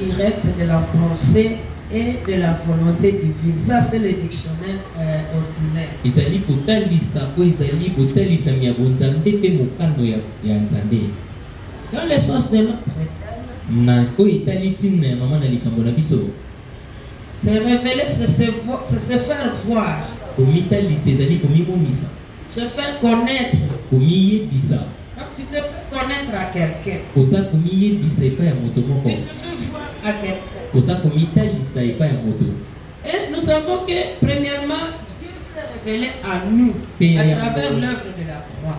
directe de la pensée et de la volonté divine. Ça, c'est le dictionnaire ordinaire. Dans le sens de notre se révéler, c'est se faire voir. Se faire connaître. Donc tu te fais connaître à quelqu'un. Tu te fais voir à quelqu'un. Et nous savons que premièrement, Dieu s'est révélé à nous à travers l'œuvre de la croix.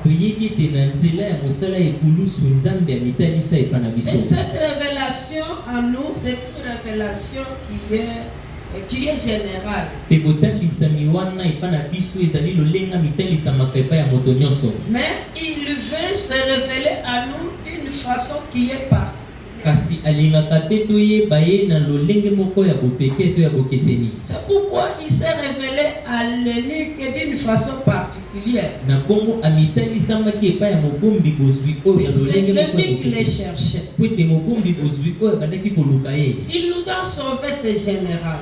Et cette révélation en nous, c'est une révélation qui est générale. Mais il veut se révéler à nous d'une façon qui est particulière. C'est pourquoi il s'est révélé à l'eunuque d'une façon particulière. L'eunuque les cherchait. Il nous a sauvés, c'est général.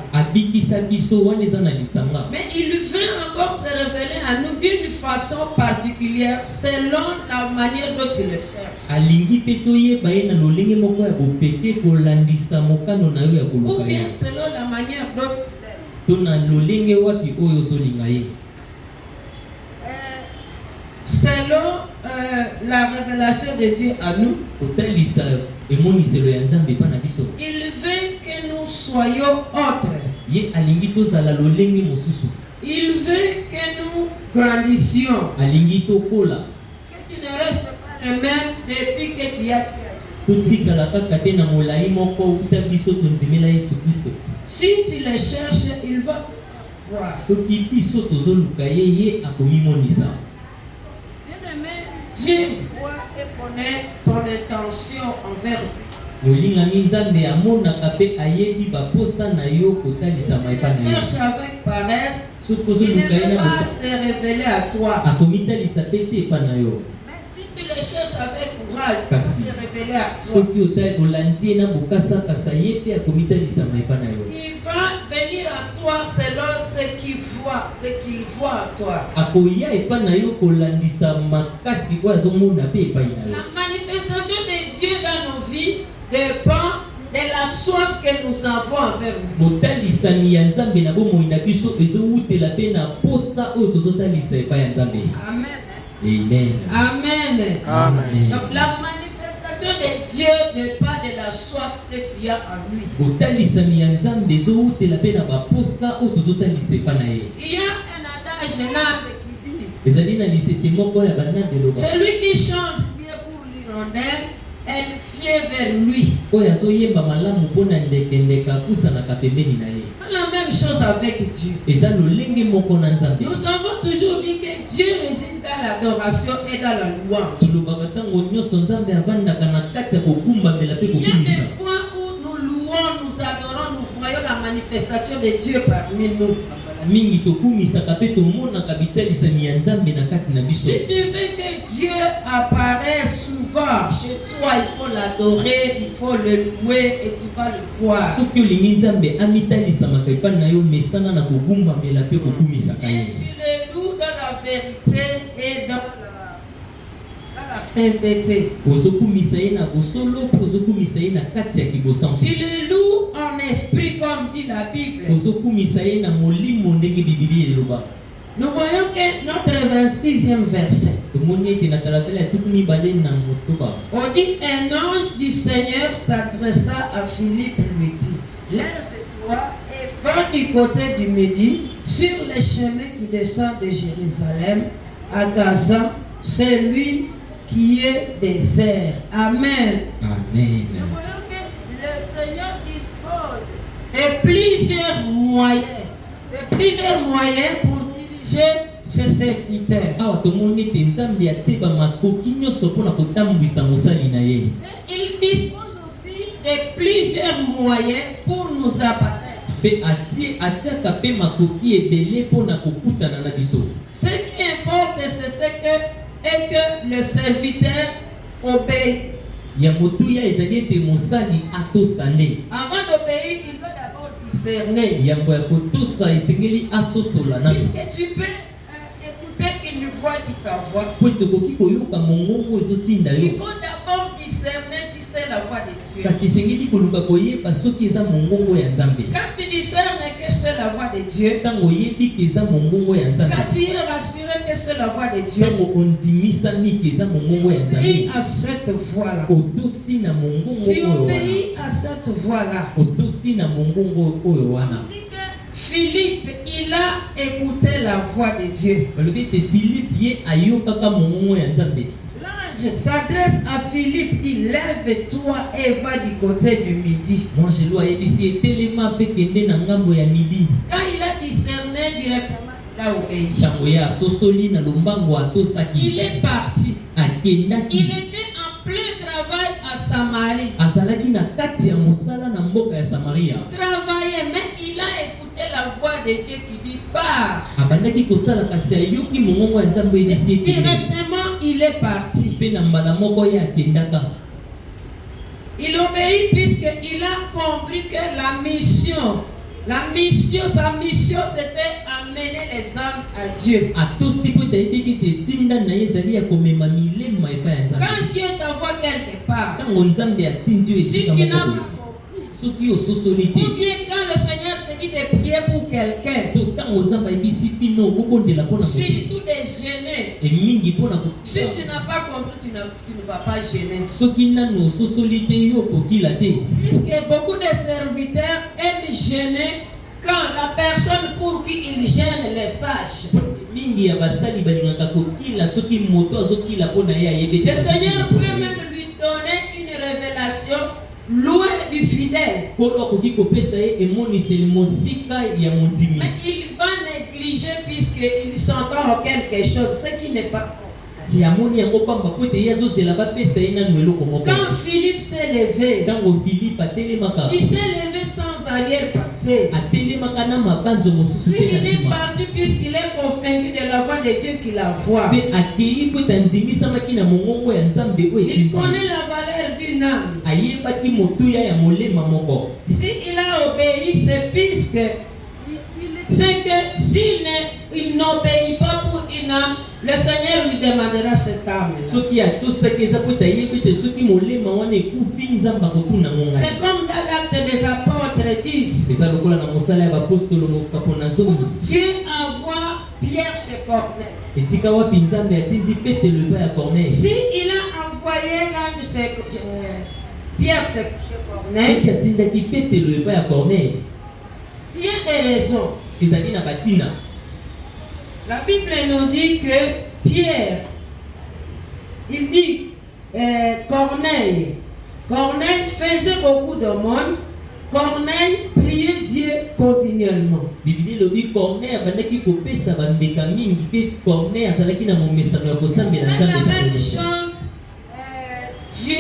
Mais il veut encore se révéler à nous d'une façon particulière selon la manière dont il le fait. Ou bien selon la manière dont selon la révélation de Dieu à nous. Il veut que nous soyons autres. Il veut que nous grandissions. Que tu ne restes pas le même depuis que tu as. Si tu les cherches, il va voir. Dieu voit et connaît ton intention envers lui. Il cherche avec paresse. Il ne veut pas se révéler à toi. Mais si tu le cherches avec courage, il va se révéler à toi. Il va venir à toi selon ce qu'il voit à toi. La manifestation de Dieu dans nos vies dépend de la soif que nous avons envers lui. Amen. Amen. Amen. Amen. Donc la manifestation de Dieu dépend de la soif que tu as en lui. Il y a un adage là qui dit celui qui chante bien pour l'hirondelle, elle vient vers lui. C'est la même chose avec Dieu. Nous avons toujours dit que Dieu réside dans l'adoration et dans la louange. Il y a des fois où nous louons, nous adorons, nous voyons la manifestation de Dieu parmi nous. Si tu veux que Dieu apparaisse souvent chez toi, il faut l'adorer, il faut le louer et tu vas le voir. Et tu le loues dans la vérité et dans la sainteté. Tu le loues en esprit comme dit la Bible. Nous voyons que notre 26e verset, on dit un ange du Seigneur s'adressa à Philippe, lui dit: lève-toi et va du côté du midi sur le chemin qui descend de Jérusalem à Gaza, celui qui est désert. Amen. Amen. Nous voyons que le Seigneur dispose de plusieurs moyens pour diriger ses serviteurs. Il dispose aussi de plusieurs moyens pour nous apparaître. Ce qui importe, c'est que le serviteur obéit. Avant discerner. Yambo ya kotosa esengeli asosola na Puisque tu peux écouter une voix qui t'envoie. po tokoki koyoka mongongo ezotinda Il yo. faut d'abord discerner si c'est la voix de Dieu. Kasi esengeli koluka koyeba soki eza mongongo ya Nzambe. Quand tu discernes que c'est la voix de Dieu, Tango oyebi ke eza mongongo ya Nzambe. quand tu es rassuré que c'est la voix de Dieu, Tango ondimisami ke eza mongongo ya obéis Nzambe. à cette voix-là. Otosi na mongongo Tu oyo wana. obéis à cette voix-là. Otosi na mongongo oyo wana. Philippe, il a écouté la voix de Dieu. Balobi te Philippe ye ayokaka mongongo ya Nzambe. L'ange s'adresse à Philippe, dit lève-toi et va du côté du midi. Mwangelo ayebisi etelema mpe kende na ngambo ya midi. Quand il a discerné directement, il a obéi. Tango ye asosoli na lombango Il atosaki. est parti. Il Akendaki. était en plein travail à Samarie. Azalaki na kati ya mosala na mboka ya Samaria. Travaillait, mais il a écouté la voix de Dieu qui dit pars. Abandaki kosala kasi ayoki mongongo ya Nzambe elisi ekende. Directement, il est parti. Mpe na mbala moko ye akendaka. Il obéit puisqu'il a compris que sa mission c'était amener les âmes à Dieu. Atosi po tayebiki te tinda na ye ezali ya komema milema epai ya Nzambe. Quand Dieu t'envoie quelque part, Tango Nzambe atindi yo si esika tu moko n'as boye. pas compris, Soki ososoli te. ou bien quand le Seigneur te dit de prier pour quelqu'un, To tango Nzambe ayebisi bino okobondela mpona si kote. tout est gêné, Emingi mpona si kote. tu n'as pas compris, tu ne vas pas gêner. Soki nano ososoli te yo okokila te. Puisque beaucoup de serviteurs aiment gêner quand la personne pour qui ils gênent les sache. Mingi ya basali balingaka kokila soki moto azokila mpona ye ayebi te. Le Seigneur peut même lui donner une révélation loin du fidèle. Koto akoki kopesa ye emoniseli mosika ya mondimi. Mais il va négliger puisqu'il s'entend en quelque chose, ce qui n'est pas bon. Si amoni yango pamba po ete ye azozela bapesa ye nanu eloko moko. Quand Philippe s'est levé, Tango Philippe atelemaka. il s'est levé sans arrière-passé. Atelemaka na mabanzo mosusu Puis te na il est nsima. parti puisqu'il est convaincu de la voix de Dieu qui la voit. Mpe akei po ete andimisamaki na mongongo ya Nzambe oyo Il etindi. connaît la valeur d'une âme. Ayebaki motuya ya molema moko. S'il a obéi, c'est puisque c'est que s'il n'obéit pas pour une âme, le Seigneur lui demandera cette âme. Soki atosaki eza po ete ayebi ete soki molema wana ekufi Nzambe akotuna ngo ngai. C'est comme dans l'Acte des Apôtres 10. Eza lokola na mosala ya bapostolo mokapo na zomi. Dieu envoie Pierre chez Corneille. Esika wapi Nzambe atindi Petelo epai ya Corneille. S'il a envoyé l'ange Pierre chez Corneille, Soki atindaki Petelo epai ya Corneille, il y a des raisons. ezali na batina. La Bible nous dit que Pierre, il dit Corneille faisait beaucoup de monde. Corneille priait Dieu continuellement. Biblia lobi Corneille abandaki kopesa bambeka mingi pe Corneille azalaki na momesano ya kosambela C'est la Nzambe. même chose. Dieu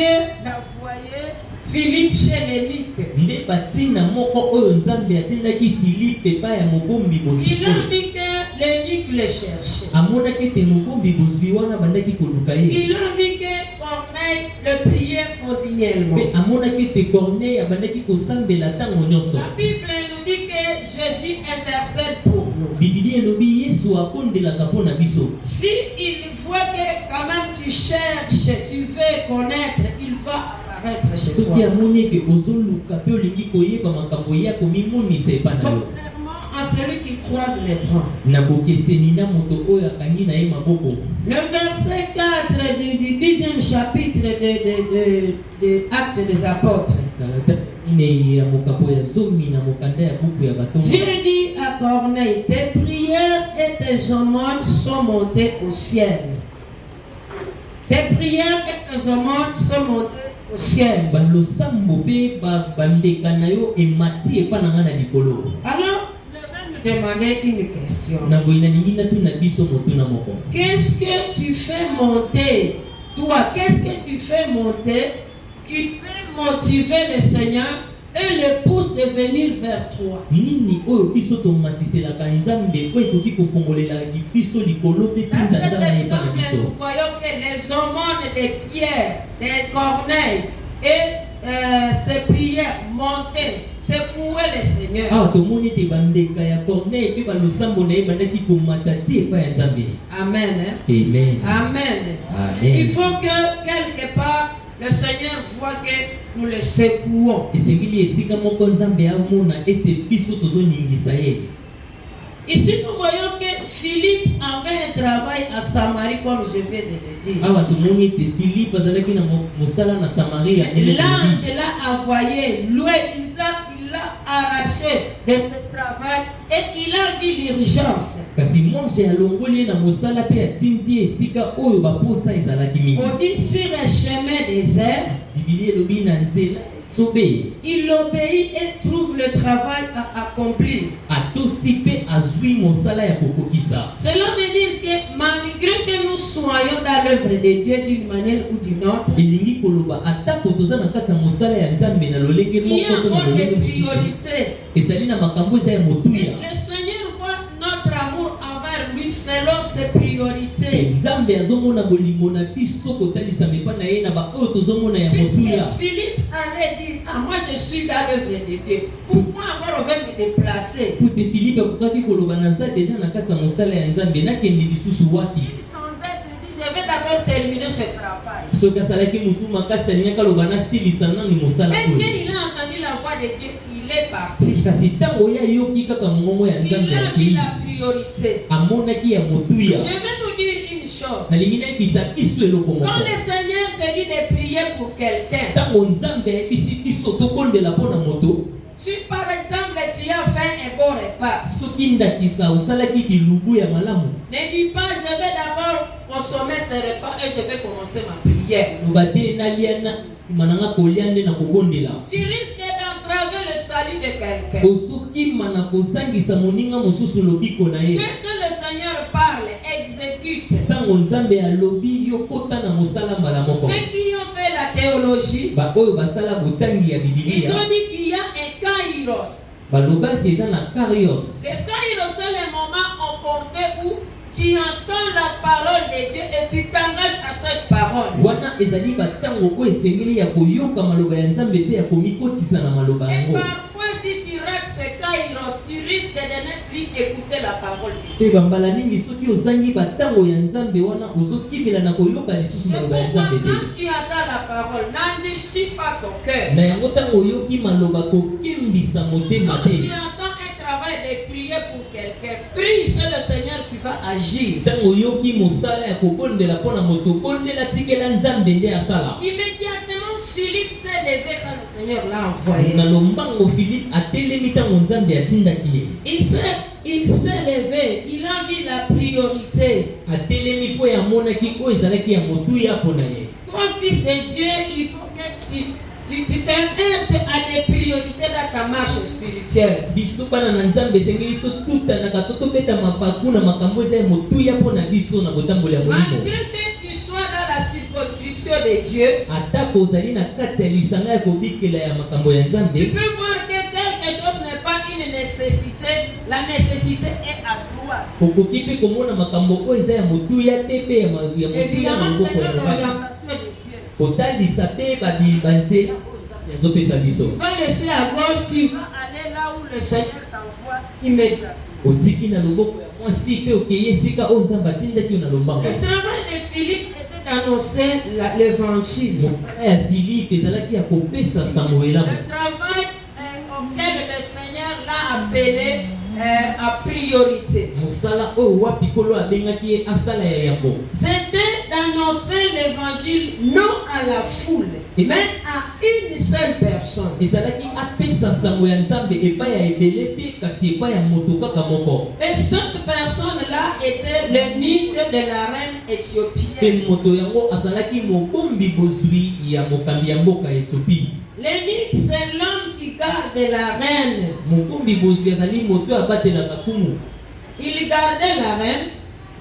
a envoyé Philippe chez l'Élique. Nde batina moko oyo Nzambe atindaki Philippe epai ya mobombi bozwi. Il a vu que l'Élique le cherchait. Amonaki ete mobombi bozwi wana bandaki koluka ye. Il a vu que Corneille le priait continuellement. Pe amonaki ete Corneille abandaki kosambela ntango nyonso. La Bible nous dit que Jésus intercède pour nous. Biblia elobi Yesu akondelaka mpona biso. Si il voit que quand même tu cherches, tu veux connaître, il va apparaître chez Soki toi. amoni eke ozoluka mpe olingi koyeba makambo ya komimonisa epai na yo. Contrairement à celui qui croise les bras. Na bokeseni na moto oyo akangi na ye maboko. Le verset 4 du 10e chapitre de Actes des Apôtres. Ine ya mokapo ya zomi na mokanda ya buku ya batonga. Dieu dit à Corneille, tes prières et tes aumônes sont montées au ciel. Tes prières et tes aumônes sont montées au ciel. Balosambo pe bandeka na yo emati epai na nga na likolo. Alors, je vais me demander une question. Na boyina ningi na tuna biso motuna moko. Qu'est-ce que tu fais monter? Toi, qu'est-ce que tu fais monter qui peut motiver le Seigneur et le pousse de venir vers toi? Nini oyo biso tomatiselaka Nzambe oyo ekoki kofongolela biso likolo pe Dans tinza cet Nzambe epai na exemple, biso. nous voyons que les aumônes de Pierre, de Corneille et ses prières montaient, secouaient le Seigneur. Ah, tout le monde était bandeka ya Corneille et puis balusambo na bandaki kumatati pa nzambe. Amen. Hein? Amen. Amen. Amen. Il faut que quelque part le Seigneur voit que nous le secouons. Esengili esika moko nzambe amona ete biso tozo ningisa ye. Ici, nous voyons que Philippe avait un travail à Samarie, comme je viens de le dire. Ah, tout le monde était Philippe, azalaki na musala na Samarie. L'ange l'a envoyé, lui, il l'a arraché de ce travail et il a vu l'urgence. Kasi monshe alongoli na musala pe atindi esika oyo baposa ezalaki mingi. On dit sur un chemin désert, Biblia elobi na nzela sobe. il obéit et trouve le travail à accomplir. Atosi pe azwi mosala ya kokokisa. Cela veut dire que malgré que nous soyons dans l'œuvre de Dieu d'une manière ou d'une autre, Elingi koloba atako toza na kati ya mosala ya Nzambe na lolenge il y a moko to na encore des lolenge mosusu. priorités. Ezali na makambo eza ya motuya. Le Seigneur voit notre amour envers lui selon ses priorités. Nzambe azomona bolingo na biso kotalisa mepa na ye na ba oyo tozomona ya Puisque motuya. Philippe allait dire, ah, moi je suis dans l'œuvre de Dieu. Pourquoi encore on veut me déplacer? Pute Philippe akokaki koloba naza deja na kati ya mosala ya Nzambe nakende lisusu wapi. Il s'embête, il dit, je vais d'abord terminer ce travail. Soki asalaki mutu makasi alingaki aloba nasilisa nani mosala Et oyo. quand il a entendu la voix de Dieu, il est parti. Kasi ntango ye ayoki kaka mongongo ya Il Nzambe a vu akei la priorité. amonaki ya motuya. Je vais vous dire une chose. nalingi nayebisa biso eloko moko. Quand le Seigneur te dit de prier pour quelqu'un, ntango Nzambe ayebisi biso tokondela mpo na moto, si par exemple tu as fait un bon repas, soki ndakisa osalaki bilubu ya malamu, ne dis pas je vais d'abord consommer ce repas et je vais commencer ma prière. loba te nalia na nsima na nga kolia nde na kobondela. Tu risques d'entraver le salut de quelqu'un. osokima na kozangisa moninga mosusu lobiko na ye. Dès que le Seigneur parle, exécute. ntango Nzambe alobi yo kota na mosala mbala moko. Ceux qui ont fait la théologie, baoyo basala botangi ya ils bibilia ont dit qu'il y a un kairos. balobaki eza na karios. Le kairos, c'est le moment opportun où tu entends la parole de Dieu et tu t'engages à cette parole. wana ezali batango oyo esengeli ya koyoka maloba ya Nzambe mpe ya komikotisa na maloba Et yango. parfois, si tu rates ce kairos, tu risques de ne plus écouter la parole de mpe Dieu. bambala mingi soki ozangi batango ya Nzambe wana ozokimela na koyoka lisusu C'est maloba ya pourquoi Nzambe te. quand tu attends la parole, n'endurcis pas ton cœur. na yango ntango oyoki maloba kokembisa motema Quand tu te. entends un travail de prier pour quelqu'un, prie, c'est le Seigneur qui va agir. ntango oyoki mosala ya kobondela mpo na moto bondela tikela Nzambe nde asala. Immédiatement, Philippe s'est levé quand le Seigneur l'a envoyé. na lombango Philippe atelemi ntango Nzambe atindaki ye. Il s'est levé, il a vu la priorité. atelemi mpo yamonaki oyo ezalaki ya motuya mpo na ye. Toi, fils de Dieu, il faut que tu t'arrêtes à des priorités dans ta marche spirituelle. biso bana na Nzambe esengeli totutanaka to tobeta mabaku na makambo eza ya motuya mpo na biso na botambola ya molimo. Malgré que tu sois dans la circonscription de Dieu, atako ozali na kati ya lisanga ya kobikela ya makambo ya tu Nzambe, peux voir que quelque chose n'est pas une nécessité. La nécessité est à droite. okoki mpe komona makambo oyo eza ya motuya te mpe ya motuya na Évidemment, c'est loboko ya une mobali. orientation de Dieu. kotalisa mpe banzela yazopesa biso. Quand je suis à gauche, tu vas aller là où le Seigneur t'envoie immédiatement. otiki na loboko ya mwasi mpe okeye esika oyo Nzambe atindaki yo na lombango. Le travail de Philippe était d'annoncer l'évangile. mosala ya Philippe ezalaki ya kopesa sango elamu. Le travail auquel le Seigneur l'a appelé à priorité. mosala oyo wapi kolo abengaki ye asala ya yambo. C'était d'annoncer l'évangile non à la foule, mais à une seule personne. ezalaki apesa sango ya Nzambe epai ya ebele te kasi epai ya moto kaka moko. Et cette personne-là était l'eunuque de la reine éthiopienne. mpe moto yango azalaki mobombi bozwi ya mokambi ya mboka Ethiopie. L'eunuque, c'est l'homme qui garde la reine. mobombi bozwi azali moto abatelaka kumu. Il gardait la reine.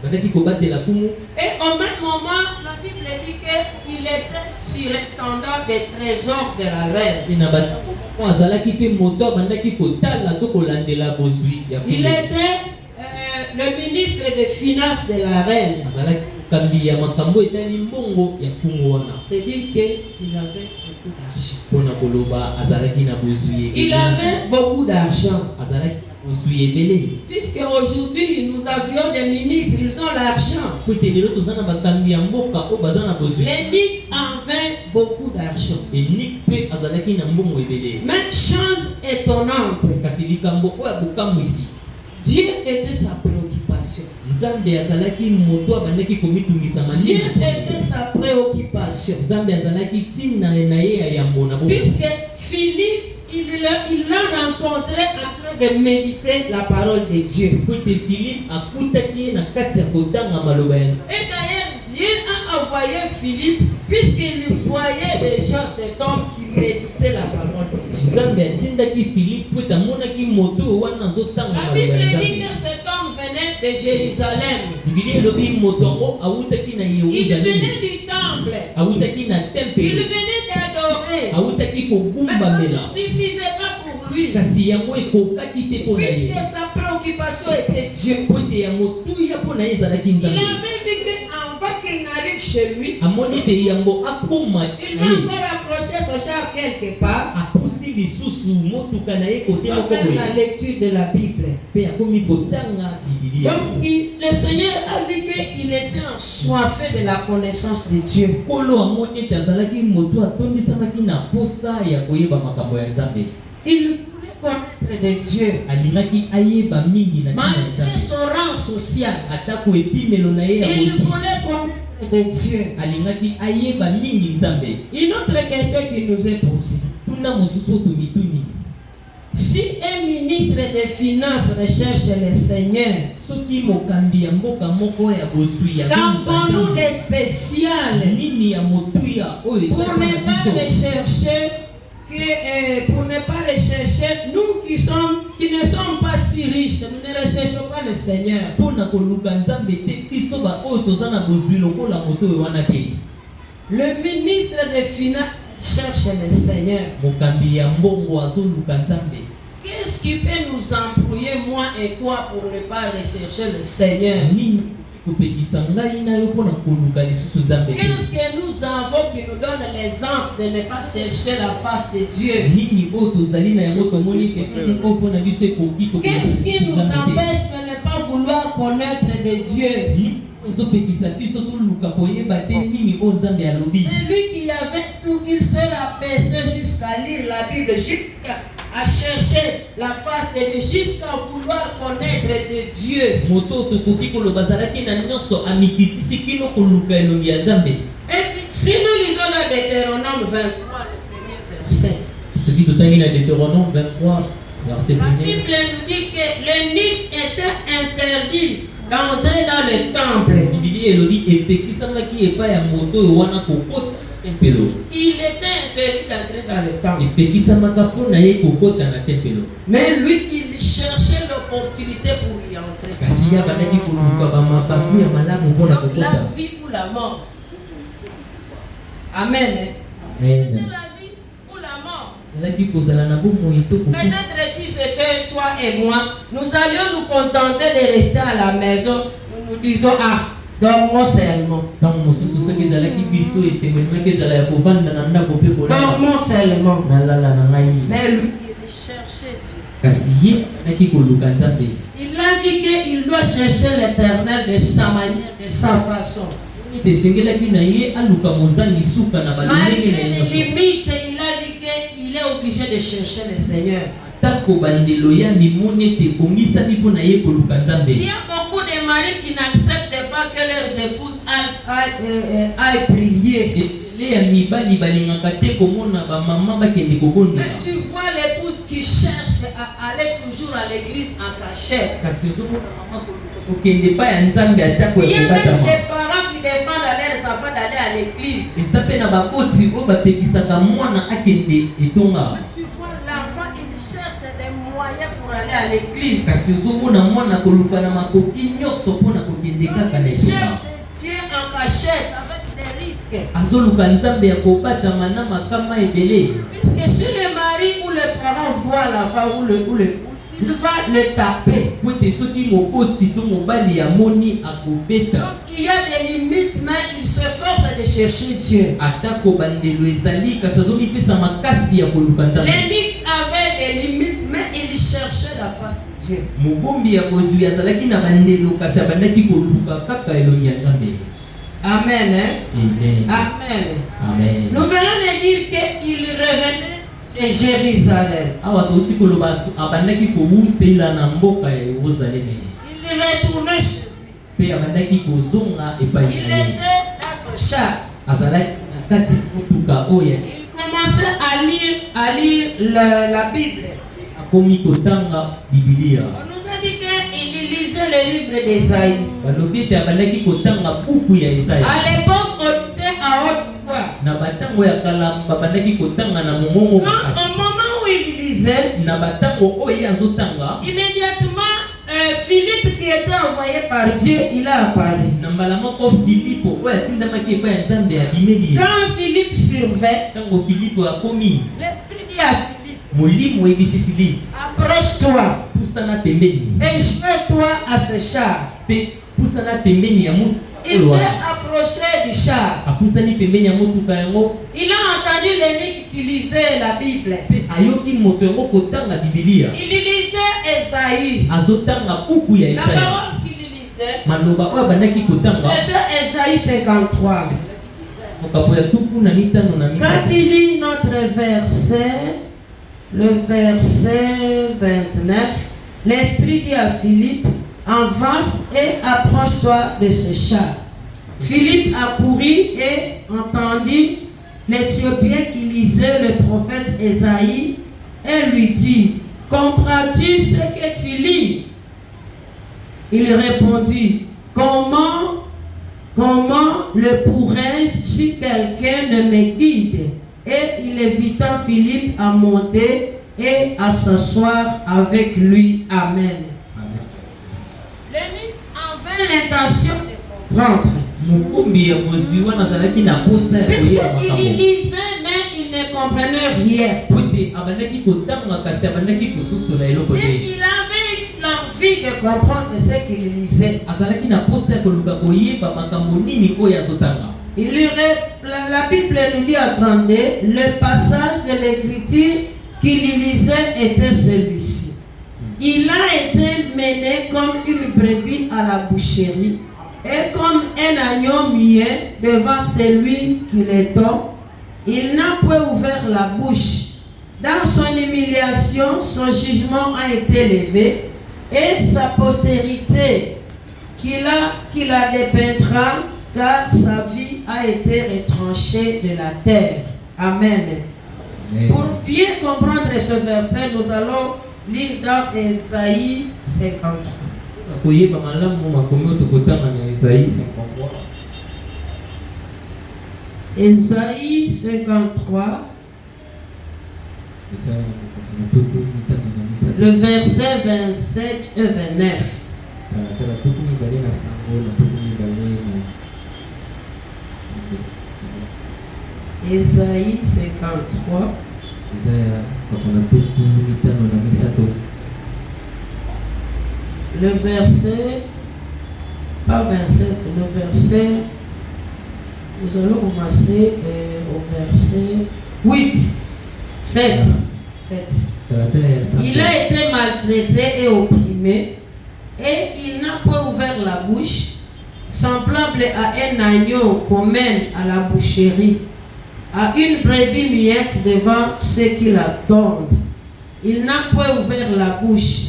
bandaki kobatela kumu. Et au même moment, la Bible dit qu'il était surintendant des trésors de la reine. mpe na batango moko azalaki mpe moto abandaki kotala to kolandela bozwi ya Il kumu. était le ministre des finances de la reine. azalaki mokambi ya makambo etali mbongo ya kungu wana. C'est dire qu'il avait beaucoup d'argent. Pona koloba azalaki na bozwi Il avait beaucoup d'argent. azalaki bozwi ebele. Puisque aujourd'hui nous avions des ministres, ils ont l'argent. Po telelo tozana bakambi ya mboka o bazana bozwi. L'énigme avait beaucoup d'argent. Enikpe azalaki na mbongo ebele. Même chose étonnante. Kasi likambo oyo abokambwisi. Dieu était sa préoccupation. Nzambe azalaki moto abandaki komitungisa Dieu manini. était sa préoccupation. Nzambe azalaki tina na ye ya yambo na boka. Puisque Philippe, il l'a rencontré en train de méditer la parole de Dieu. Po te Philippe akutaki na kati ya kotanga maloba ya. Et d'ailleurs, Dieu a envoyé Philippe puisqu'il voyait déjà cet homme qui méditait la parole de Dieu. Nzambe atindaki Philippe po tamonaki moto wana azotanga La maloba Bible ya dit Nzambe. que cet homme venait de Jérusalem. Biblia elobi moto yango awutaki na Il Yerusalemu. venait du temple. Awutaki na Il tempele. venait d'adorer. Awutaki Mais ça kogumbamela. ne suffisait pas pour lui. Kasi yango ekokaki te mpo na ye. Puisque sa préoccupation était Dieu. Po ete ya motuya mpo na ye ezalaki Il Nzambe. avait vu qu'avant qu'il n'arrive chez lui, Amoni ete yango akoma il na va ye. encore accrocher son char quelque part. Apusi lisusu motuka na ye kote Il va moko faire boye. la lecture de la Bible. Mpe akomi kotanga Biblia. Donc le Seigneur a vu qu'il était ensoiffé de la connaissance de Dieu. Kolo amoni ete azalaki moto atondisamaki na posa ya koyeba makambo ya Nzambe. Il voulait connaître de Dieu. Alingaki ayeba mingi na tina ya Malgré Nzambe. son rang social, Atako epimelo na ye ya il bosi. voulait connaître de Dieu. Alingaki ayeba mingi Nzambe. Une autre question qui nous est posée. Tuna mosusu tomituni. Si un ministre des Finances recherche le Seigneur, Soki mokambi ya mboka moko ya bosui ya qu'avons-nous de spécial nini ya motuya oyo pour ezalaka ne na pas biso? rechercher pour ne pas rechercher, nous qui ne sommes pas si riches, nous ne recherchons pas le Seigneur. Mpona koluka Nzambe te biso ba oyo toza na bozwi lokola moto oyo wana te. Le ministre des Finances cherche le Seigneur. Mokambi ya mbongo azoluka Nzambe. Qu'est-ce qui peut nous embrouiller, moi et toi, pour ne pas rechercher le Seigneur? Nini kopekisa ngai na yo mpona koluka lisusu Nzambe te? Qu'est-ce que nous avons qui nous donne l'aisance de ne pas chercher la face de Dieu? Nini oyo tozali na yango tomoni te oyo mpona biso ekoki Qu'est-ce qui nous Nzambe te? empêche de ne pas vouloir connaître de Dieu? Nini ozopekisa biso toluka koyeba te nini oyo Nzambe alobi? C'est lui qui avait tout, il se abaissait jusqu'à lire la Bible, jusqu'à chercher la face de Dieu, jusqu'à vouloir connaître de Dieu. Moto tokoki koloba azalaki na nyonso amikitisi kino koluka elongi ya Nzambe. Et puis, si nous lisons la Deutéronome 23, le premier verset, Soki totangi na Deutéronome 23 verset la 1er. Bible nous dit que l'eunuque était interdit d'entrer dans le temple. Biblia elobi epekisamaki epai ya moto oyo wana kokota tempelo. Il était interdit d'entrer dans le temple. Epekisamaka mpona ye kokota na tempelo. Mais lui, il cherchait l'opportunité pour y entrer. Kasi ye abandaki koluka bamabaku ya malamu mpona Donc, la kokota. vie ou la mort. Amen. Amen. C'est la vie ou la mort. Alaki kozala na bomoi to kokufa. Peut-être si c'était toi et moi, nous allions nous contenter de rester à la maison. Nous nous disons, ah, dormons seulement. Ntango mosusu soki ezalaki biso esengelimaki ezala ya kovanda na ndako mpe kolala Dormons seulement. nalala na ngai. Mais lui, il cherchait Dieu. Kasi ye alaki koluka Nzambe. Il a dit qu'il doit chercher l'Éternel de sa manière, de sa façon. Ete esengelaki na ye aluka mozangi suka na balolenge Malgré na les nyonso. limites, il a dit qu'il est obligé de chercher le Seigneur. Atako bandelo ya mimoni ete ebongisami mpo na ye koluka Nzambe. Il y a beaucoup de maris qui n'acceptent pas que leurs épouses aillent prier. Ele ya mibali balingaka te komona bamama bakende Mais kobondela. tu vois l'épouse qui cherche à aller toujours à l'église en cachette. Kasi ozomona mama koluka kokende epai ya Nzambe atako Il y ya a même kokatama. des parents qui défendent à leurs enfants d'aller à l'église. Eza mpe na bakoti oyo bapekisaka mwana akende etonga. Tu vois l'enfant, il cherche des moyens pour aller à l'église. Kasi ozomona mwana koluka na makoki nyonso mpona kokende kaka na Il etonga. cherche Dieu en cachette avec des risques. Azoluka Nzambe ya kobatama na makama ebele. Puisque si le mari ou le parent voit l'enfant ou le il va le taper. Po ete soki moboti to mobali ya moni akobeta. Donc, il y a des limites s'efforce de chercher Dieu. Atako bandelo ezali kasazomi pesa makasi ya koluka nzambe. L'énigme avait des limites, mais il cherchait la face de Dieu. Mubombi ya bozwi azalaki na bandelo kasi abandaki koluka kaka elongi ya nzambe. Amen. Hein? Amen. Amen. Amen. Nous venons de dire qu'il revenait de Jérusalem. Awa toti koloba abandaki kowutela na mboka ya Yerusalem. Il retournait chez lui. Pe abandaki kozonga epai Il na ye. était dans son char. Azalaki na kati mutuka oyo. Il commençait à lire la Bible. Akomi kotanga Biblia. On nous a dit qu'il lisait le livre d'Ésaïe. Balobi ete abandaki kotanga buku ya Isaya. À l'époque, on disait à haute voix. Na batango ya kala babandaki kotanga na mongongo Au makasi. moment où il lisait, Na batango oyo azotanga, immédiatement, Philippe qui était envoyé par Dieu, il a apparu. na mbala moko Filipo oyo atindamaki epai ya Nzambe abimeli ye. Quand Philippe survint, Tango Filipo akomi, l'Esprit dit à Philippe, molimo oyebisi Filipe, approche-toi pusana pembeni. et jette-toi à ce char. Pe pusana pembeni ya mutu. Il s'est approché du char. Apusani pembeni ya mutuka yango. Il a entendu l'énigme qui lisait la Bible. Pe ayoki moto yango kotanga Biblia. Il lisait Ésaïe. Azotanga buku ya La Isaya. parole qu'il lisait, Maloba oyo abandaki kotanga. c'était Ésaïe 53. Mokapo ya tuku na mitano na Quand misato. il lit notre verset, le verset 29, l'Esprit dit à Philippe, avance et approche-toi de ce char. Philippe accourut et entendit l'Éthiopien qui lisait le prophète Ésaïe et lui dit, comprends-tu ce que tu lis? Il répondit, comment le pourrais-je si quelqu'un ne me guide? Et il invita Philippe à monter et à s'asseoir avec lui. Amen. L'énigme avait l'intention de comprendre. Mukumbi ya bozwi wana azalaki na posa ya koyeba makambo. Il lisait, mais il ne comprenait rien. Pote abandaki kotanga kasi abandaki kososola eloko Et te. il avait l'envie de comprendre ce qu'il lisait. Azalaki na posa ya koluka koyeba makambo nini oyo azotanga. La Bible nous dit à 32, le passage de l'écriture qu'il lisait était celui-ci. Il a été mené comme une brebis à la boucherie et comme un agneau muet devant celui qui le tord. Il n'a point ouvert la bouche. Dans son humiliation, son jugement a été levé et sa postérité qu'il a dépeindra, car sa vie a été retranchée de la terre. Amen. Pour bien comprendre ce verset, nous allons lire dans Ésaïe 53. Koyeba malamu makomi tokotanga na Isaïe 53. Ésaïe 53. Le verset 27 et 29. Ésaïe 53. Le verset, pas 27, le verset, nous allons commencer au verset 8, 7. Il a été maltraité et opprimé, et il n'a pas ouvert la bouche, semblable à un agneau qu'on mène à la boucherie, à une brebis muette devant ceux qui l'attendent. Il n'a pas ouvert la bouche.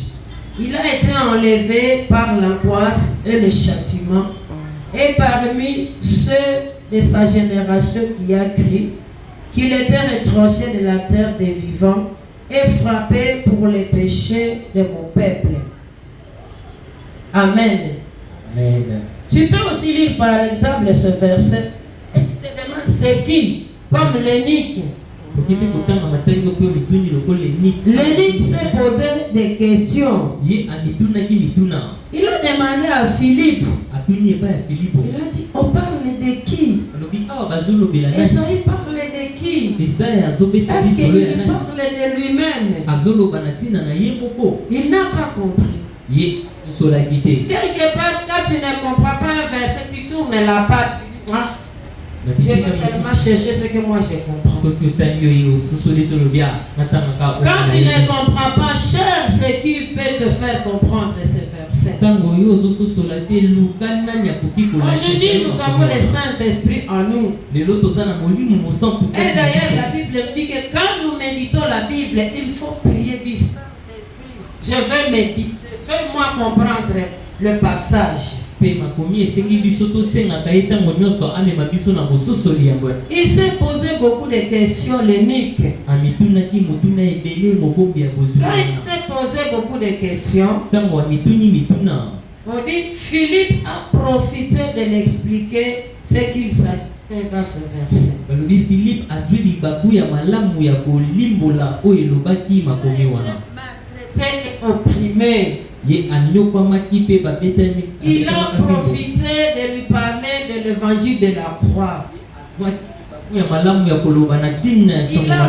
Il a été enlevé par l'angoisse et le châtiment, et parmi ceux de sa génération qui a crié qu'il était retranché de la terre des vivants et frappé pour les péchés de mon peuple. Amen. Amen. Tu peux aussi lire par exemple ce verset et tu te demandes c'est qui, comme l'énigme. L'énigme s'est posé des questions. Il a demandé à Philippe. Il a dit, on parle de qui? Esaïe parle de qui? Est-ce qu'il parle de lui-même? Il n'a pas compris. Quelque part, quand tu ne comprends pas un verset, tu tournes la patte. Tu dis, Je vais seulement chercher ce que moi je comprends. Quand tu ne comprends pas, cherche ce qui peut te faire comprendre ces versets. Aujourd'hui, nous avons le Saint-Esprit en nous. Et d'ailleurs, la Bible dit que quand nous méditons la Bible, il faut prier du Saint-Esprit. Je veux méditer. Fais-moi comprendre le passage. Il s'est posé beaucoup de questions, l'eunuque. Quand il s'est posé beaucoup de questions, on dit Philippe a profité de l'expliquer ce qu'il s'agissait dans ce verset. Opprimé. Il a profité de lui parler de l'évangile de la croix. Il a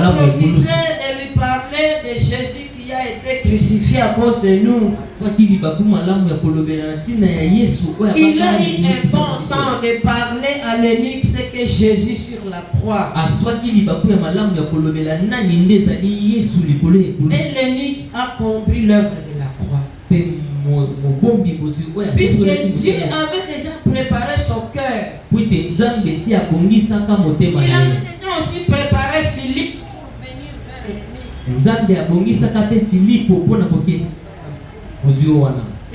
profité de lui parler de Jésus qui a été crucifié à cause de nous. Il a eu un bon temps de parler à l'eunuque ce que Jésus sur la croix. Et l'eunuque a compris l'œuvre de la croix. Puisque Dieu avait déjà préparé son cœur. Il avait déjà aussi préparé Philippe pour venir vers lui.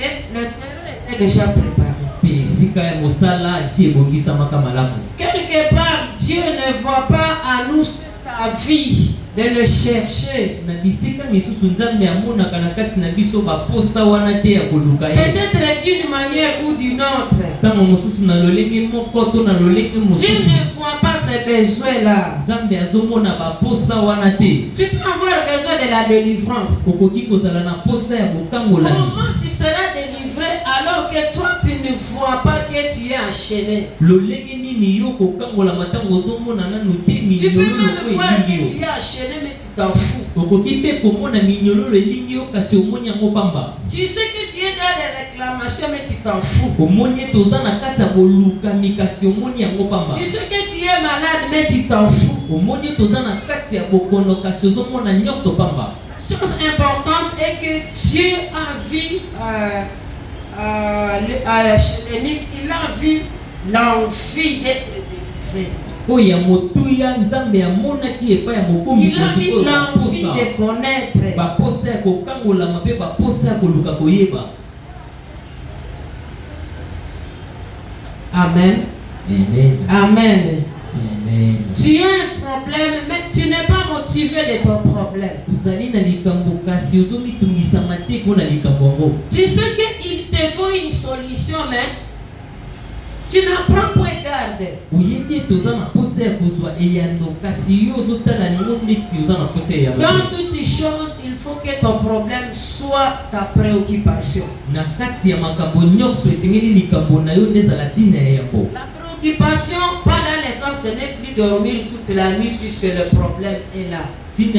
Et le terrain était déjà préparé. Quelque part, Dieu ne voit pas à nous ta vie de le chercher. Peut-être d'une manière ou d'une autre. Dieu ne voit pas ces besoins-là. Tu peux avoir besoin de la délivrance. Comment tu seras délivré alors que toi tu ne vois pas que tu es enchaîné? Tu peux même voir que tu es enchaîné mais tu t'en fous. Tu sais que tu es dans les réclamations mais tu t'en fous. Tu sais que tu es malade mais tu t'en fous. La chose importante est que Dieu a vu chez l'eunuque, il a vu l'envie d'être délivré. Il a vu l'envie de connaître. Amen. Amen. Tu as un problème, mais tu n'es pas motivé de ton problème. Tu sais qu'il te faut une solution, mais tu n'en prends point garde. Dans toutes les choses, il faut que ton problème soit ta préoccupation. La préoccupation, pas dans le sens de ne plus dormir toute la nuit puisque le problème est là. Ce n'est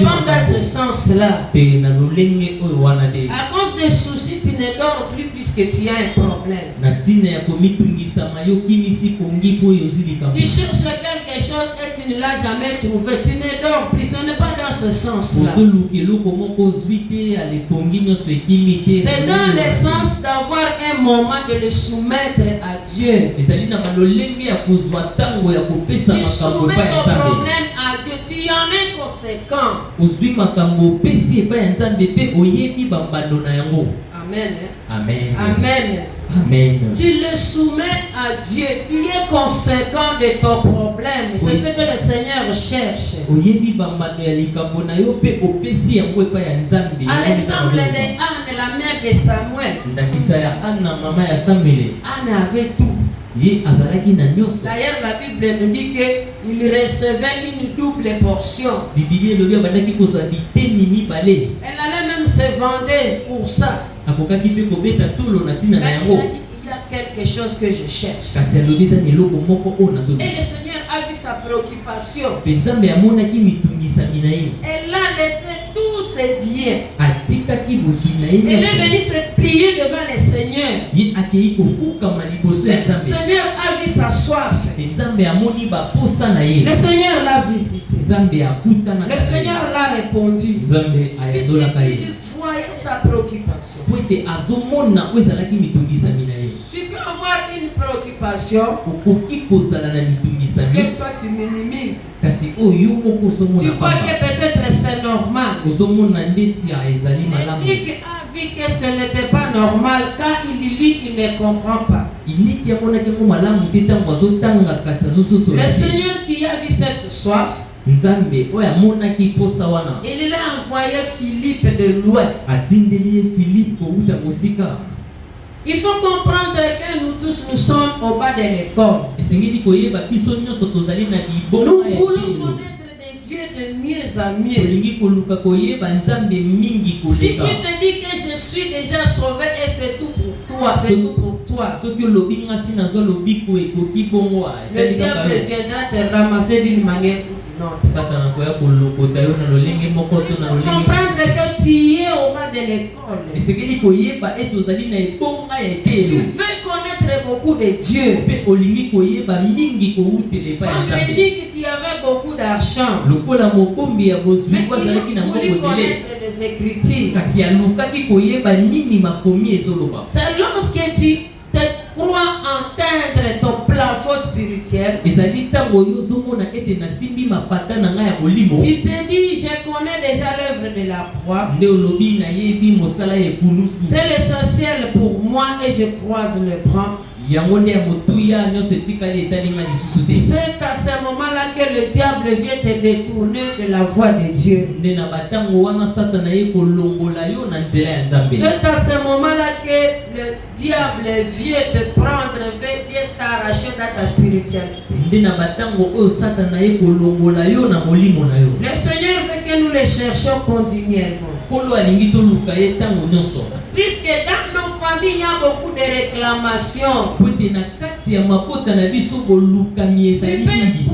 pas dans ce sens-là. À cause des soucis, tu ne dors plus puisque tu as un problème. Tu cherches quelque chose et tu ne l'as jamais trouvé. Tu ne dors plus. Ce n'est pas dans ce sens-là. C'est dans le sens d'avoir un moment de le soumettre à Dieu. Tu soumets ton problème à Dieu. Tu en es conséquent. Amen. Amen. Amen. Amen. Tu le soumets à Dieu. Tu es conséquent de ton problème. C'est ce que le Seigneur cherche. À l'exemple de Anne, la mère de Samuel. Anne avait tout. D'ailleurs, la Bible nous dit qu'il recevait une double portion. Elle allait même se vendre pour ça. Mais il y a quelque chose que je cherche. Et le Seigneur a vu sa préoccupation. Elle a laissé tous ses biens. atikaki bosui na ye Elle est nyonso venue se plier devant le Seigneur. ye akei kofukama liboso Le ya nzambe Seigneur a vu sa soif. mpe nzambe amoni baposa na ye Le Seigneur l'a visité. nzambe akutana Le Seigneur l'a répondu. nzambe ayazolaka ye Il voyait sa préoccupation. po ete azomona oyo ezalaki mitungisami na ye Tu peux avoir une préoccupation okoki kozala na mitungisami que toi tu minimises. kasi oyo moko Tu ozomona vois que pamba peut-être c'est normal. ozomona ndeti ezali malamu Nick a vu que ce n'était pas normal. Quand il lit, il ne comprend pas. iniki amonaki yango malamu te ntango azotanga kasi azososola Le te Seigneur qui a vu cette soif, nzambe oyo amonaki posa wana il a envoyé Philippe de loin. atindeli ye filipe kouta mosika Il faut comprendre que nous tous nous sommes au bas de l'école. esengeli koyeba biso nyonso tozali na Nous libongo ya voulons ekelo connaître des dieux de mieux en mieux. tolingi koluka koyeba nzambe mingi Si tu koleka te dis que je suis déjà sauvé et c'est tout pour toi, c'est tout pour toi, soki olobi ngasi nazwa lobiko ekoki bongo le diable viendra te ramasser d'une manière ou d'une autre. satana koya kolokota yo na lolenge moko to na lolenge Comprendre que tu es au bas de l'école. esengeli koyeba ete ozali na ebonga ya Tu etelo veux connaître beaucoup de dieux. mpe olingi koyeba mingi koutela epai ya On me nzambe dit que tu avais beaucoup d'argent. lokola mokombi ya bozwi Mais po azalaki na il voulait mbongo tele connaître les Écritures. kasi alukaki koyeba nini makomi ezoloba C'est lorsque tu te crois entendre ton plafond spirituel. ezali ntango oyo ozomona ete nasimbi mapata na ngai ya molimo Tu te dis, je connais déjà l'œuvre de la croix. nde olobi nayebi mosala ya ekulusu C'est l'essentiel pour moi et je croise le bras. yango nde ya motuya nyonso etikali etalinga lisusu te C'est à ce moment-là que le diable vient te détourner de la voie de Dieu. nde na batango wana satana ye kolongola yo na nzela ya nzambe C'est à ce moment-là que le diable vient te prendre, vient t'arracher dans ta spiritualité. nde na batango oyo satana ye kolongola yo na molimo na yo Le Seigneur veut que nous le cherchions continuellement. nkolo alingi toluka ye ntango nyonso Puisque dans nos familles, il y a beaucoup de réclamations. po ete na kati ya mabota na biso bolukami Tu ezali peux mingi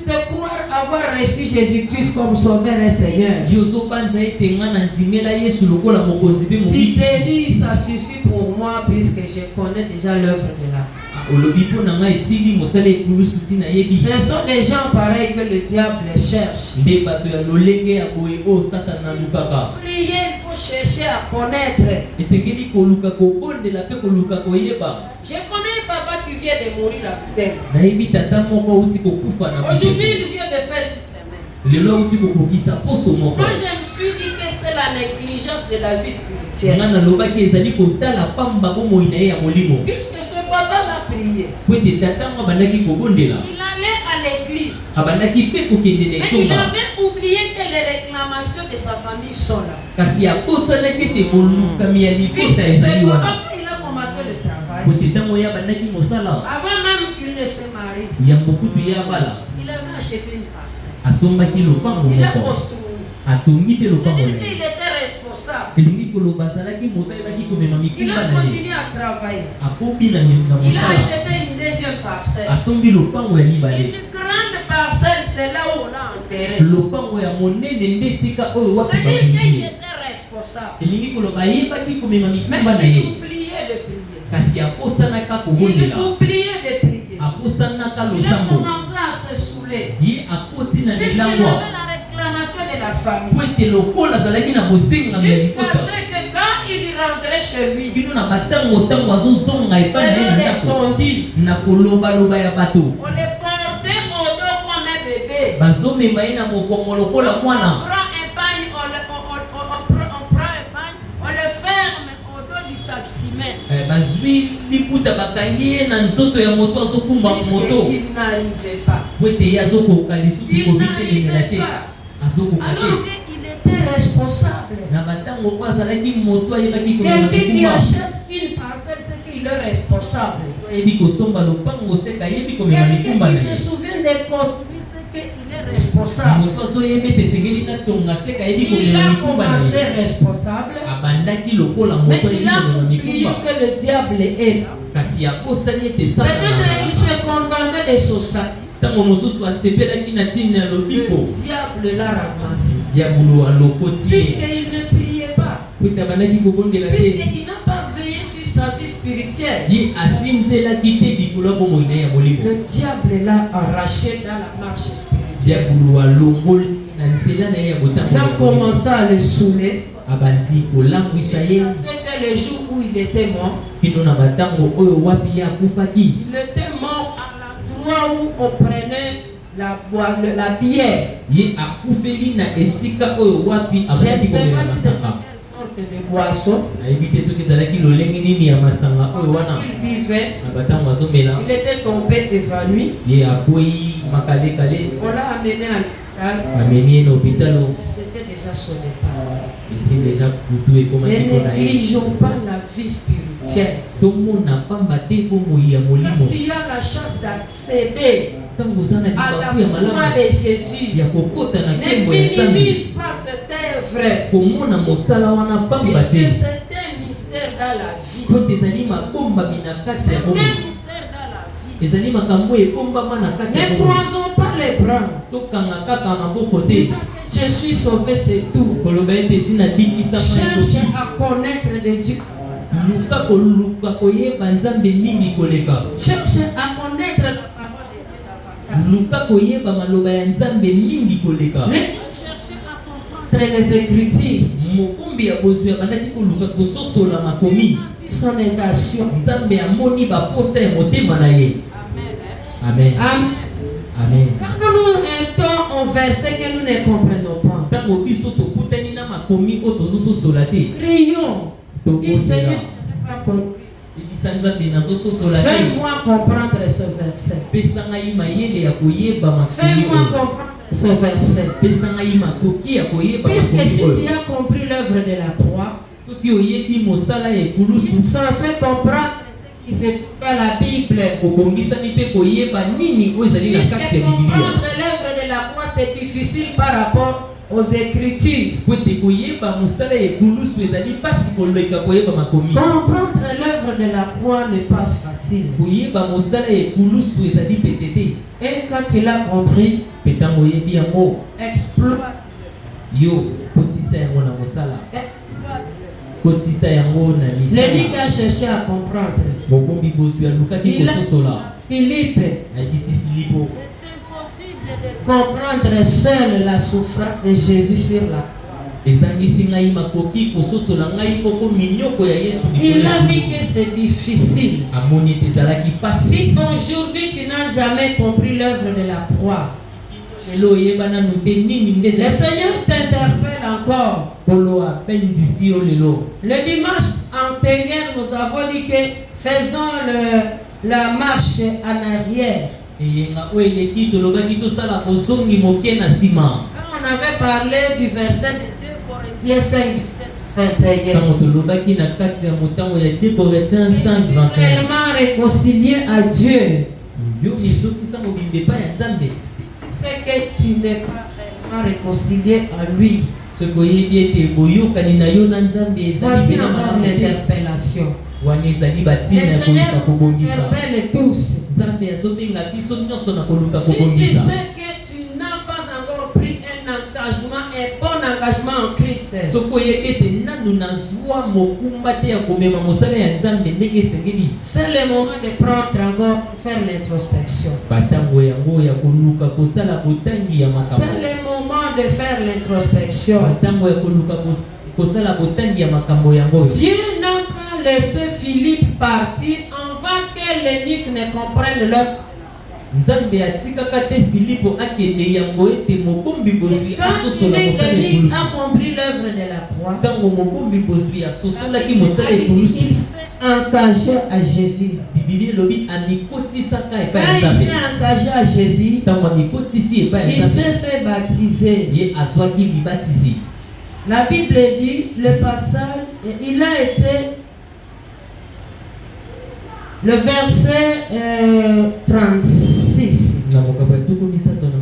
te croire avoir reçu Jésus-Christ comme Sauveur et Seigneur. yo ozobanza ete nga na ndimela yesu lokola mokonzi mpe Tu mobiki te dis, ça suffit pour moi puisque je connais déjà l'œuvre de la croix. olobi mpo na ngai esili mosala ekulususi nayebi Ce sont des gens pareils que le diable cherche. nde bato ya lolenge ya boye oyo satana alukaka Prier, il faut chercher à connaître. esengeli koluka kobondela mpe koluka koyeba Je connais un papa qui vient de mourir à Boutem. nayebi tata moko auti kokufa na Aujourd'hui, biteko il vient de faire une semaine. lelo auti kokokisa poso moko Moi, je me suis dit que c'est la négligence de la vie spirituelle. nga nalobaki ezali kotala pamba bomoi na ye ya molimo Puisque ce papa l'a prié, po ete tata ngo abandaki kobondela il allait à l'église. abandaki mpe kokende na Mais il etonga avait oublié que les réclamations de sa famille sont là. kasi abosanaki ete kolukami ya Puisque libosa ce ezali wana papa, il a commencé le travail. po ete ntango ye abandaki mosala Avant même qu'il ne se marie, ya mokutu ye abala il avait acheté une parcelle. asombaki lopango Il a moko construit. atongi mpe lopango C'est-à-dire na ye qu'il était responsable. elingi koloba azalaki moto ayebaki komema Il mikumba a na ye continué à travailler. akobi na Il a mosala acheté une deuxième parcelle. asombi lopango ya mibale Une grande parcelle, c'est là où on l'a enterré. lopango ya monene nde esika oyo wapi C'est-à-dire qu'il babungi ye était responsable. elingi koloba ayebaki komema Mais mikumba na il ye oubliait de prier. kasi akosanaka Il kobondela oubliait de prier. akosanaka Il a losambo commencé à se saouler. ye akoti na Puisqu'il avait milangwa la réclamation de la famille. po ete lokola azalaki na bosengami ya Jusqu'à likota ce que quand il rentrait chez lui, kino na batango ntango azozonga epai na ye selon na les ndako sondis, na kolobaloba ya bato on le portait au dos comme un bébé. bazomema ye na mokongo lokola On mwana prend un pagne, on prend un pagne, on le ferme au dos du taximan. bazwi liputa bakangi ye na nzoto ya moto azokumba moto Puisqu'il n'arrivait pas. po ete ye azokoka lisusu Il kobitelemela te n'arrivait pas. azokoka Alors te qu'il était responsable. na batango oyo azalaki moto ayebaki komema Quelqu'un qui mikumba achète une parcelle, c'est qu'il est responsable. ayebi kosomba lopango seka ayebi komema Quelqu'un mikumba qui na se ye souvient de construire, c'est qu'il est responsable. moto azoyeba ete esengeli natonga seka ayebi Il komema a mikumba na commencé ye responsable, abandaki lokola mais moto il ayebi a komema oublié mikumba que le diable est là. kasi akosani ete Peut-être il satana se condamnait de son salut. ntango mosusu asepelaki na ntina ya Le lobiko diable l'a ramassé. diabolo alokoti ye Puisqu'il ne priait pas. po puisqu'il n'a pas veillé sur sa vie spirituelle. Le diable l'a arraché dans la marche spirituelle. Il a commencé à le saouler. C'était le jour où il était mort. Il était mort à l'endroit où on prenait la bière. Je ne sais pas si c'était sorte de boisson. Il buvait. Il était tombé évanoui. On l'a amené à l'hôpital. C'était déjà son état. Ne négligeons pas la vie spirituelle. Quand tu as la chance d'accéder à la voix de Jésus, ne minimise pas cette œuvre, puisque c'est un mystère dans la vie. C'est un mystère dans la vie. Ne croisons pas les bras. Je suis sauvé, c'est tout. Cherche à connaître de Dieu. Cherche à connaître la parole de Dieu. Cherche à comprendre les Écritures. Son intention. Amen. Amen. Quand nous mettons un verset que nous ne comprenons pas, prions. Dis Seigneur, fais-moi comprendre ce verset. Fais-moi comprendre ce verset. Puisque si tu as compris l'œuvre de la croix, ça se comprend qui se trouve dans la Bible. Puisque comprendre l'œuvre de la croix, c'est difficile par rapport aux Écritures. Comprendre l'œuvre de la croix n'est pas facile. Et quand tu l'as compris, exploite. L'élie a cherché à comprendre. Philippe. Comprendre seul la souffrance de Jésus sur la croix. Il a vu que c'est difficile. Si aujourd'hui tu n'as jamais compris l'œuvre de la croix, le Seigneur t'interpelle encore. Le dimanche antérieur, nous avons dit que faisons la marche en arrière. On avait parlé du verset de 2 Corinthiens 5, 21. Tellement réconcilié à Dieu. C'est que tu n'es pas réellement réconcilié à lui. Voici encore l'interpellation. Le Seigneur interpelle tous. Si tu sais que tu n'as pas encore pris un engagement, un bon engagement en Christ, c'est le moment de prendre encore faire l'introspection. C'est le moment de faire l'introspection. Dieu n'a pas laissé Philippe partir avant que l'eunuque ne comprenne leur. Quand l'eunuque a compris l'œuvre de la croix, il s'est engagé à Jésus. Quand il s'est engagé à Jésus, il s'est fait baptiser. La Bible dit, le passage, il a été, le verset 36.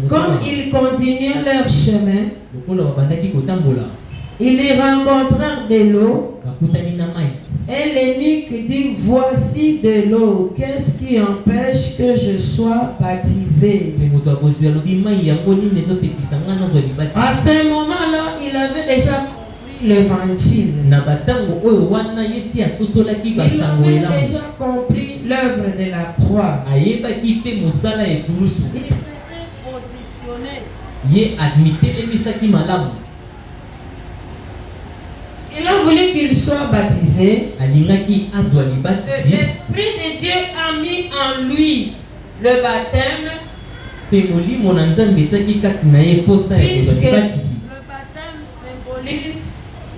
Comme ils continuaient leur chemin, ils y rencontrèrent de l'eau. Et l'eunuque dit, voici de l'eau, qu'est-ce qui empêche que je sois baptisé? À ce moment-là, il avait déjà compris l'évangile. na batango oyo wana Yesu asosolaki Il basango avait elamu déjà compris l'œuvre de la croix. ayebaki mpe mosala ya ekulusu Il s'était positionné. ye admitelemisaki malamu Il a voulu qu'il soit baptisé. alingaki azwa libatisi L'Esprit de Dieu a mis en lui le baptême. mpe molimo na nzambe etiaki kati na ye posa ya kozwa Puisque libatisi le baptême symbolise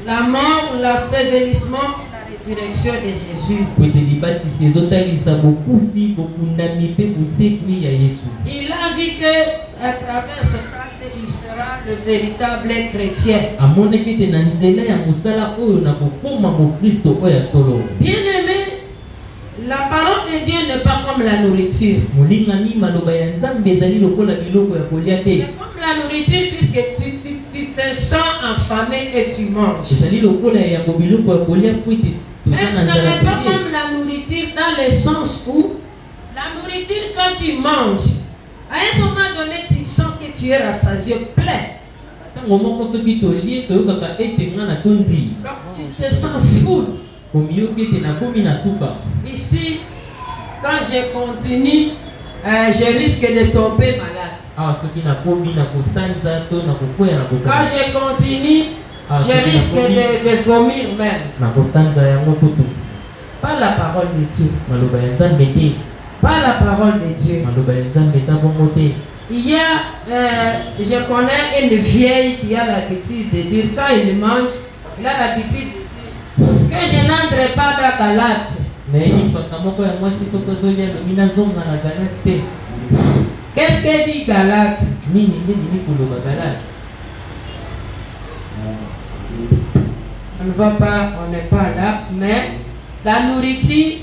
la mort, l'ensevelissement, la résurrection de Jésus. po ete libatisi ezotalisa bokufi bokundami mpe bosekwi ya Yesu. Il a vu que à travers ce acte, il sera le véritable chrétien. amonaki ete na nzela ya mosala oyo na kokoma mokristo oyo ya solo. Bien-aimé, la parole de Dieu n'est pas comme la nourriture. molingami maloba ya nzambe ezali lokola biloko ya kolia te. C'est comme la nourriture puisque tu te sens affamé et tu manges. ezali lokola ya yango biloko ya kolia po ete Mais toza ce na nzala n'est pas kolia. comme la nourriture dans le sens où la nourriture quand tu manges, à un moment donné tu sens que tu es rassasié, plein. ntango moko soki tolie toyokaka ete nga na tondi Donc tu te sens full. komiyoki ete nakomi na suka. Ici, quand je continue, je risque de tomber malade. awa soki nakomi na kosanza to na kokwea na Quand kokoma je continue, je risque de vomir même. na kosanza yango kutu. Pas la parole de Dieu. maloba ya nzambe te. Pas la parole de Dieu. maloba ya nzambe eza bongo te. Il y a, je connais une vieille qui a l'habitude de dire, quand il mange, il a l'habitude de dire que je n'entre pas dans Galate. nayebi paka moko ya mwasi to kozolia alobi nazonga na galate te. Qu'est-ce que dit Galate? nini nde nini koloba galate. On ne va pas, on n'est pas là, mais la nourriture,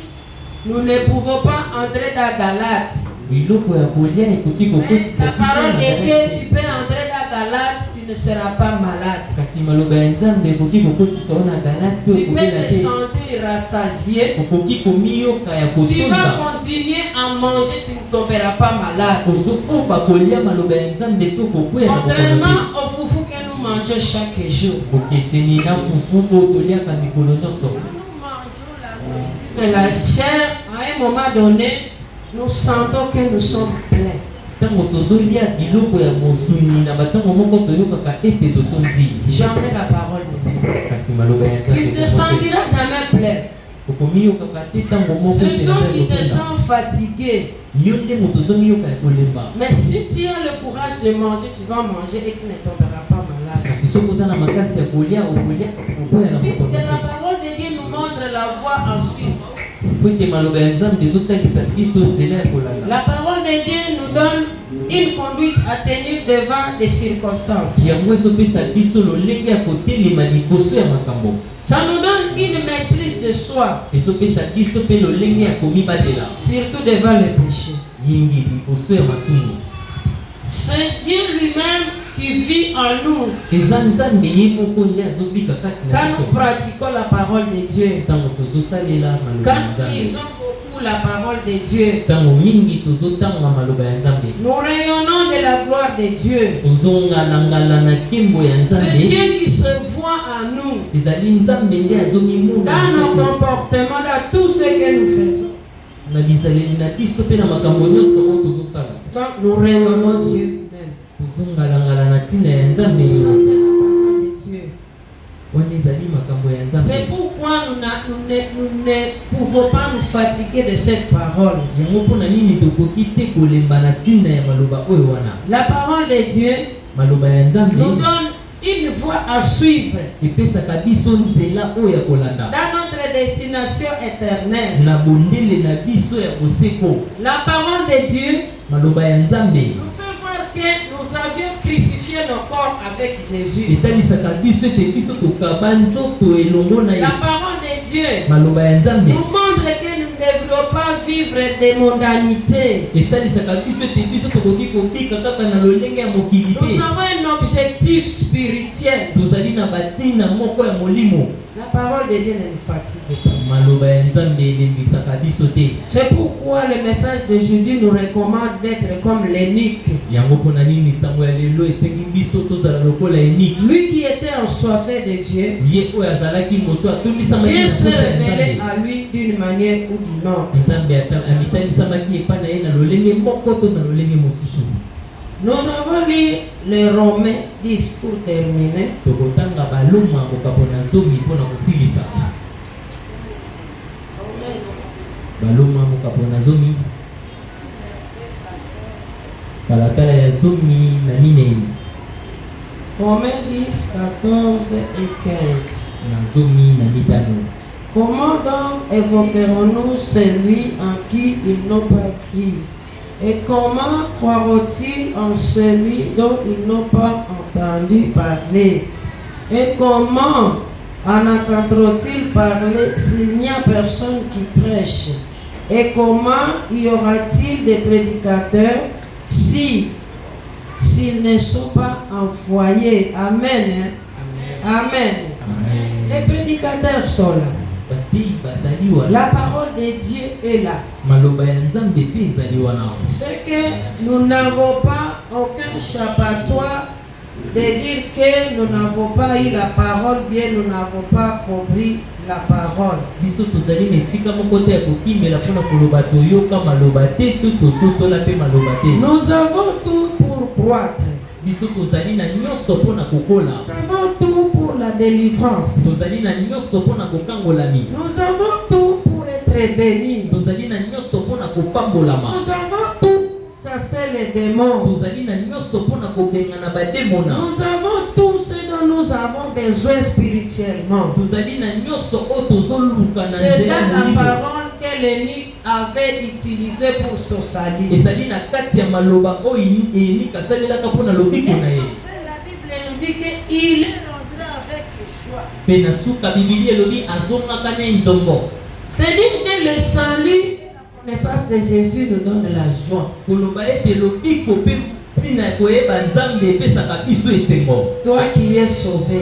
nous ne pouvons pas entrer dans Galate. biloko ya kolia ekoki Mais kokotisa la parole de Dieu, biso. tu peux entrer dans Galate, tu ne seras pas malade. kasi maloba ya nzambe ekoki kokotisa yo na galate to Tu peux ekobela te te. sentir rassasié. okoki komiyoka ya Tu vas kotonda. continuer à manger, tu ne tomberas pas malade. kozokoba kolia maloba ya nzambe to kokwea na kokono Contrairement au foufou que nous mangeons chaque jour. te. bokeseni na fufu oyo toliaka mikolo nyonso. Nous mangeons la nourriture de la chair. À un moment donné, nous sentons que nous sommes pleins. ntango tozolia biloko ya mosuni na batango moko toyokaka ete totondi. Jamais la parole de Dieu. kasi maloba ya Tu ne te nzambe sentiras jamais plein. okomiyokaka te ntango moko ete Surtout qui te naza sens fatigué. yo nde moto ozomiyoka ya kolemba. Mais si tu as le courage de manger, tu vas manger et tu ne tomberas pas malade. kasi soki oza na makasi ya kolia okolia okoya na Puisque mokono la te. parole de Dieu nous montre la voie à suivre. po ete maloba ya nzambe ezotalisa biso nzela ya kolanda. La parole de Dieu nous donne une conduite à tenir devant des circonstances. yango ezopesa biso lolenge ya kotelema liboso ya makambo. Ça nous donne une maîtrise de soi, ezopesa biso mpe lolenge ya komibatela surtout devant le péché. mingi liboso ya masumu. C'est Dieu lui-même qui vit en nous eza nzambe ye moko nde azobika kati na quand biso nous pratiquons la parole de Dieu. ntango tozosalela maloba ya Quand nzambe. lisons beaucoup la parole de Dieu, ntango mingi tozotanga maloba ya nzambe nous rayonnons de la gloire de Dieu. tozongalangala na nkembo ya C'est nzambe. Dieu qui se voit en nous, ezali nzambe nde azomimona dans nos comportements, dans tout ce que nous faisons. na bizaleli na biso mpe na makambo nyonso oyo tozosala. Donc nous rayonnons Dieu même. tozongalangala na ntina ya nzambe. Ça, c'est la parole de Dieu. wana ezali makambo ya nzambe. C'est pourquoi nous ne pouvons pas nous fatiguer de cette parole. yango mpona nini tokoki te kolemba na ntina ya maloba oyo wana. La parole de Dieu maloba ya nzambe nous donne une voie à suivre epesaka biso nzela oyo ya kolanda dans notre destination éternelle. na bondele na biso ya boseko. La parole de Dieu maloba ya nzambe nous fait voir que nous avions crucifié nos corps avec Jésus. etalisaka biso ete biso tokaba nzoto elongo na La Yesu. parole de Dieu maloba ya nzambe nous montre que nous ne devrions pas vivre de mondanité. etalisaka biso ete biso tokoki kobika kaka na lolenge ya mokili Nous te. avons un objectifs spirituels. tozali na batina moko ya molimo. La parole de Dieu ne nous fatigue pas. Maloba ya Nzambe elembisaka biso te. C'est pourquoi le message d'aujourd'hui nous recommande d'être comme l'eunuque. Yango mpona nini sango ya lelo esengi biso tozala lokola eunuque. Lui qui était assoiffé de Dieu, Ye oyo azalaki moto atondisama Dieu s'est révélé à lui d'une manière ou d'une autre. Nzambe amitanisamaki epai na ye na lolenge moko to na lolenge mosusu. Nous avons lu les Romains 10 pour terminer. Tokotanga baloma mokapo na zomi mpona kosilisa. Baloma mokapo na zomi. Kalakala ya zomi na minei. Romains 10, 14 et 15. Na zomi na mitano. Comment donc évoquerons-nous celui en qui ils n'ont pas cru? Et comment croiront-ils en celui dont ils n'ont pas entendu parler? Et comment en entendront-ils parler s'il n'y a personne qui prêche? Et comment y aura-t-il des prédicateurs s'ils ne sont pas envoyés? Amen. Amen. Les prédicateurs sont là. La parole de Dieu est là. C'est que nous n'avons pas aucun échappatoire de dire que nous n'avons pas eu la parole, bien nous n'avons pas compris la parole. Nous avons tout pour croître. Nous avons tout pour la délivrance. Nous avons tout pour être bénis. Nous avons tout pour chasser les démons. Nous avons tout ce dont nous avons besoin spirituellement. C'est dans la parole que l'eunuque avait utilisé pour son salut. La Bible nous dit qu'il rendra avec joie. C'est dire que le salut, la naissance de Jésus nous donne la joie. Toi qui es sauvé,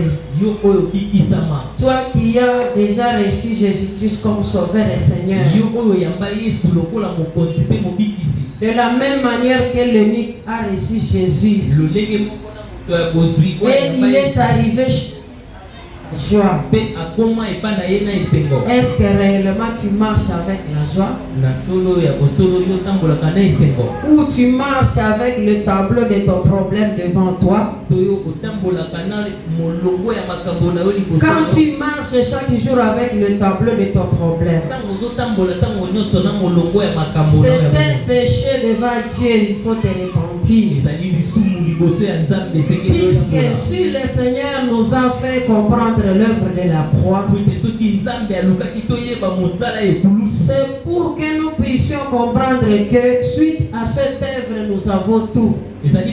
toi qui as déjà reçu Jésus-Christ comme sauveur et Seigneur, de la même manière que l'eunuque a reçu Jésus, et il est arrivé joie. Est-ce que réellement tu marches avec la joie? Ou tu marches avec le tableau de ton problème devant toi? Quand tu marches chaque jour avec le tableau de ton problème, c'est un péché devant Dieu, il faut te repentir. Puisque si le Seigneur nous a fait comprendre l'œuvre de la croix, c'est pour que nous puissions comprendre que suite à cette œuvre nous avons tout. Cette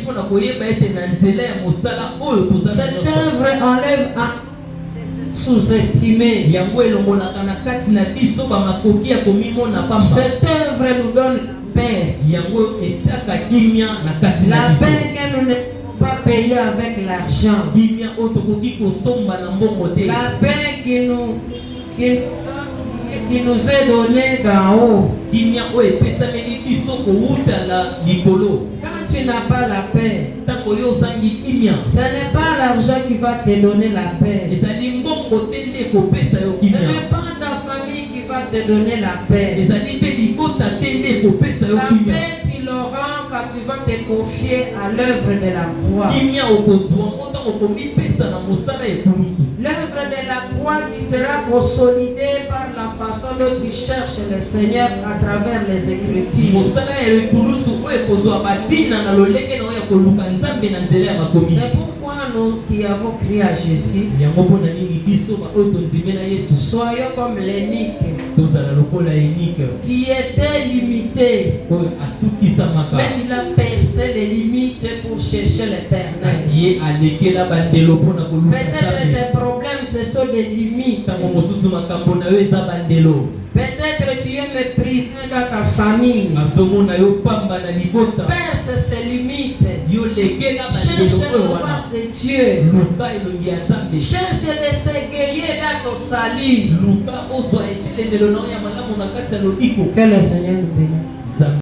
œuvre enlève à sous-estimer. Cette œuvre nous donne paix. La paix que nous ne pas payer avec l'argent. La paix qui nous est donnée d'en haut. Quand tu n'as pas la paix, ce n'est pas l'argent qui va te donner la paix. Ce n'est pas ta famille qui va te donner la paix. La paix, tu l'auras quand tu vas te confier à l'œuvre de la croix. L'œuvre de la croix qui sera consolidée par la façon dont tu cherches le Seigneur à travers les Écritures. C'est pourquoi nous qui avons crié à Jésus, soyons comme l'eunuque qui était limité, mais il a percé les limites pour chercher l'Éternel. Peut-être tes problèmes ce sont des limites. Peut-être tu es méprisé dans ta famille. Perce ses limites. Cherche la face de Dieu. Luka Cherche de s'égayer dans ton salut. Que le Seigneur nous bénisse.